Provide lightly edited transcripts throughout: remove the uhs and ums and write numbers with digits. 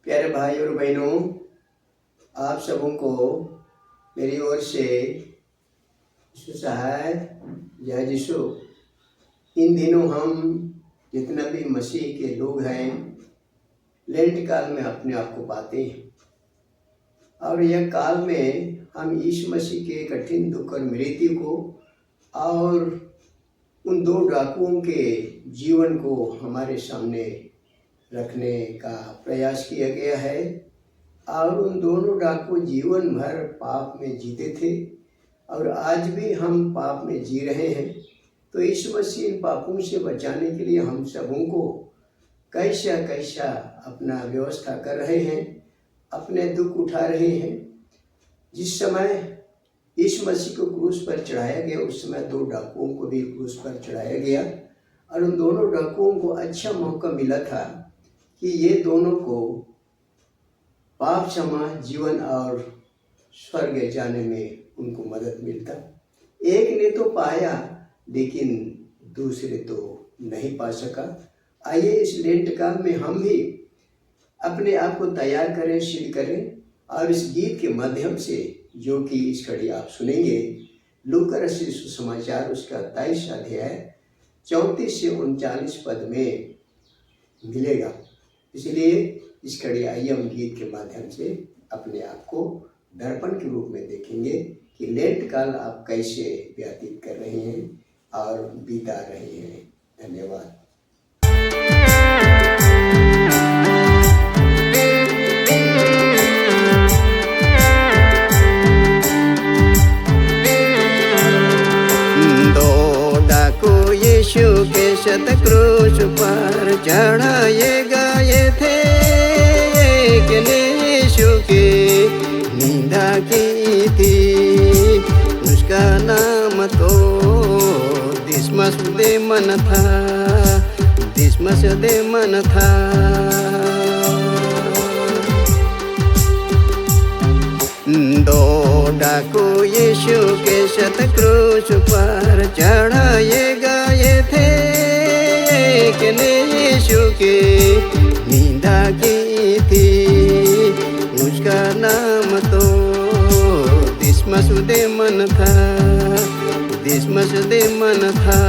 प्यारे भाई और बहनों, आप सबों को मेरी ओर से यीशु सहाय जय यीशु। इन दिनों हम जितना भी मसीह के लोग हैं लेंट काल में अपने आप को पाते हैं, और यह काल में हम यीशु मसीह के कठिन दुख और मृत्यु को और उन दो डाकुओं के जीवन को हमारे सामने रखने का प्रयास किया गया है। और उन दोनों डाकू जीवन भर पाप में जीते थे और आज भी हम पाप में जी रहे हैं। तो यीशु मसीह इन पापों से बचाने के लिए हम सबों को कैसा कैसा अपना व्यवस्था कर रहे हैं, अपने दुख उठा रहे हैं। जिस समय यीशु मसीह को क्रूस पर चढ़ाया गया उस समय दो डाकुओं को भी क्रूस पर चढ़ाया गया, और उन दोनों डाकुओं को अच्छा मौका मिला था कि ये दोनों को पाप क्षमा, जीवन और स्वर्ग जाने में उनको मदद मिलता। एक ने तो पाया लेकिन दूसरे तो नहीं पा सका। आइए इस लेंट काल में हम भी अपने आप को तैयार करें, सिद्ध करें, और इस गीत के माध्यम से जो कि इस कड़ी आप सुनेंगे, लूका रचित सुसमाचार उसका 23 अध्याय 34 से 39 पद में मिलेगा। इसलिए इस कड़ी आइए हम गीत के माध्यम से अपने आप को दर्पण के रूप में देखेंगे कि लेंट काल आप कैसे व्यतीत कर रहे हैं और बिता रहे हैं। धन्यवाद। दो डाकू यीशु के शत क्रूस पर चढ़ाए गए थे। एक ने यीशु की निंदा की थी, उसका नाम तो दिसमस देमन था, दिसमस देमन था। दो डाकू यीशु के शत क्रूस पर चढ़ाए गए थे। एक ने यीशु की निंदा की थी, उसका नाम तो दिसमस देमन था, दिसमस देमन था।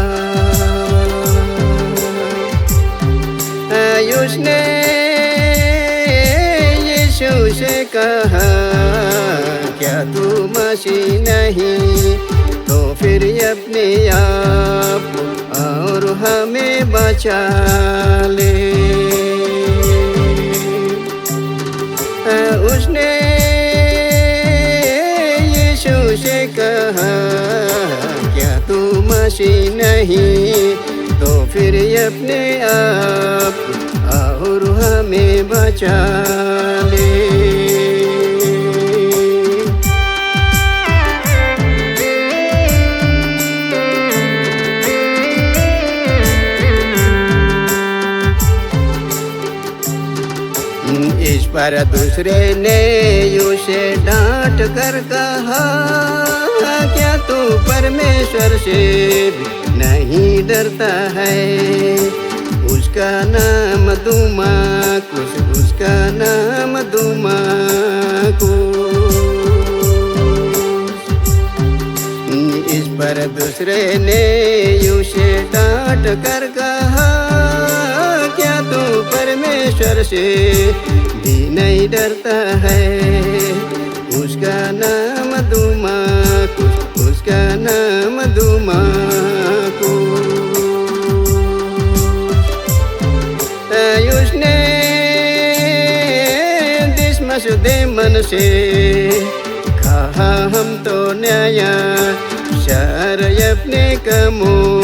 उसने यीशु से कहा, क्या तू मसीह नहीं तो फिर अपने आप और हमें बचा ले। उसने यीशु से कहा, क्या तू मसीह नहीं तो फिर अपने आप और हमें बचा ले। इस पर दूसरे ने उसे डांट कर कहा, क्या तू परमेश्वर से नहीं डरता है? उसका नाम दुमाकुस, उसका नाम दुमाकुस। इस पर दूसरे ने उसे डांट कर कहा, क्या तू परमेश्वर से भी नहीं डरता है? उसका नाम दुमाकुस, उसका नाम दुमाकुस। उसने दिसमस देमन से कहा, हम तो न्याया शर अपने कामों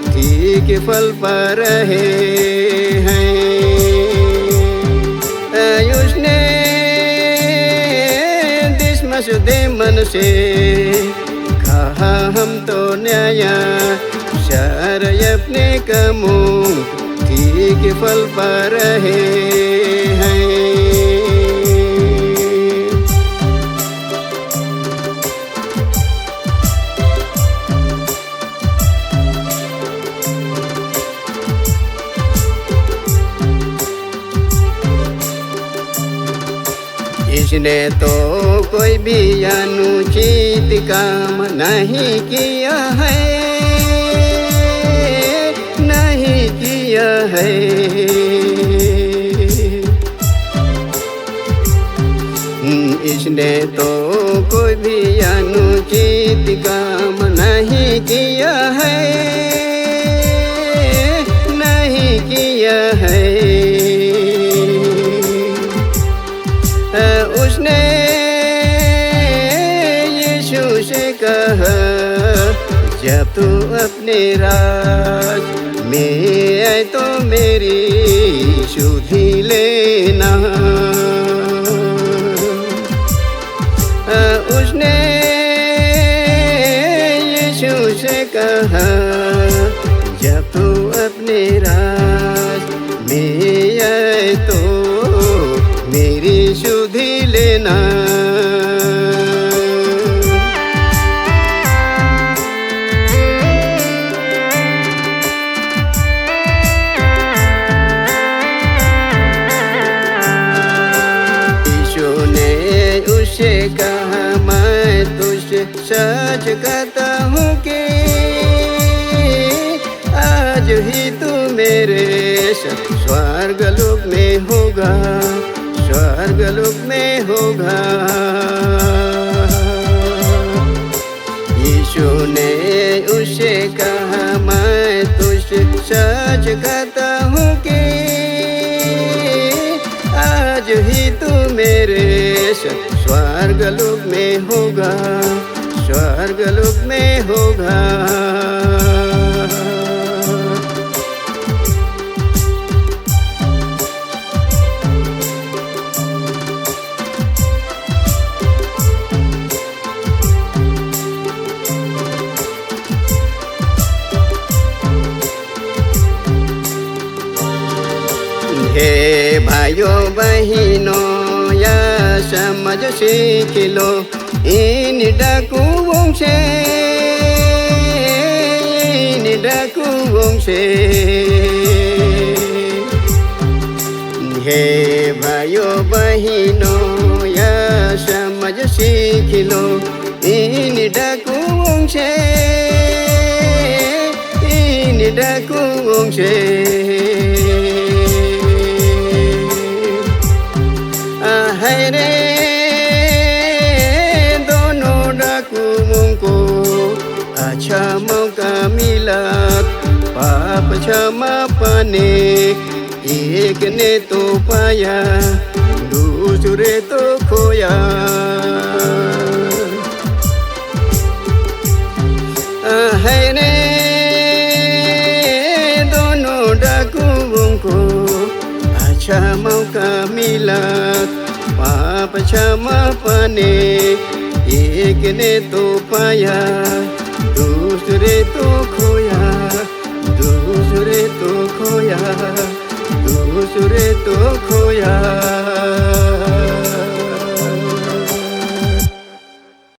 ठीक फल पा रहे हैं। उसने दिसमस देमन से कहा, हम तो न्याया शर अपने कामों ठीक फल पा रहे हैं। इसने तो कोई भी अनुचित काम नहीं किया है, नहीं किया है। इसने तो कोई भी अनुचित काम नहीं किया है, नहीं किया है। उसने यीशु से कहा, जब तू अपने राज में आए तो मेरी सुधि लेना। उसने यीशु से कहा, जब तू अपने राज में आए तो मेरी सुधि लेना। यीशु ने उससे कहा, मैं तुझसे सच कहता हूँ कि आज ही तू मेरे स्वर्गलोक में होगा, स्वर्गलोक में होगा। यीशु ने उससे कहा, मैं तुझसे सच कहता हूँ कि आज ही तू मेरे स्वर्गलोक में होगा, स्वर्गलोक में होगा। हे भाइयों बहनों, या समझ सीख लो इन डाकुओं से, इन डाकुओं से। हे भाइयों बहनों, या समझ सीख लो इन डाकुओं से, इन डाकुओं से। है रे दोनों डाकुओं को अच्छा मौका मिला पाप क्षमा पाने। एक ने तो पाया, दूसरे तो खोया। है रे दोनों डाकुओं को अच्छा मौका मिला पाप क्षमा पाने। एक ने तो पाया, दूसरे तो खोया, दूसरे तो खोया, दूसरे तो खोया।